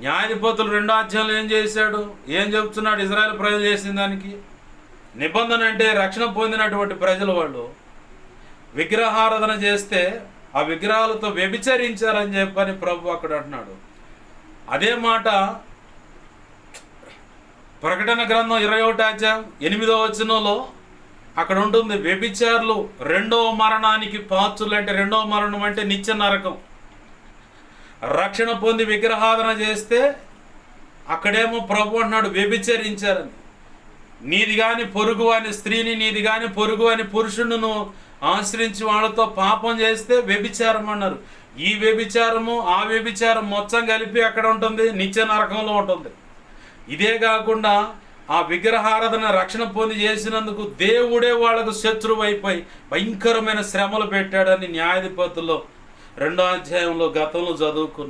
న్యాయాధిపతులు 2వ అధ్యాయంలో ఏం చేశాడు, ఏం చెబుతున్నాడు? ఇజ్రాయెల్ ప్రజలు చేసిన దానికి నిబంధన అంటే రక్షణ పొందినటువంటి ప్రజలు వాళ్ళు విగ్రహారాధన చేస్తే ఆ విగ్రహాలతో వ్యభిచరించారని చెప్పని ప్రభు అక్కడ అంటున్నాడు. అదే మాట ప్రకటన గ్రంథం 21వ అధ్యాయం 8వ వచనంలో అక్కడ ఉంటుంది, వ్యభిచారులు 2వ మరణానికి పాత్రులు. అంటే 2వ మరణం అంటే నిత్య నరకం. రక్షణ పొంది విగ్రహారాధన చేస్తే అక్కడేమో ప్రభు అంటున్నాడు వ్యభిచరించారని. నీది కాని పొరుగు అని స్త్రీని, నీది కాని పొరుగు అని పురుషుడును ఆశ్రయించి వాళ్ళతో పాపం చేస్తే వ్యభిచారం అన్నారు. ఈ వ్యభిచారము ఆ వ్యభిచారం మొత్తం కలిపి అక్కడ ఉంటుంది, నిత్య నరకంలో ఉంటుంది. ఇదే కాకుండా ఆ విగ్రహారాధన రక్షణ పొంది చేసినందుకు దేవుడే వాళ్ళకు శత్రువు అయిపోయి భయంకరమైన శ్రమలు పెట్టాడని న్యాయాధిపతుల్లో 2వ అధ్యాయంలో గతంలో చదువుకున్నాం.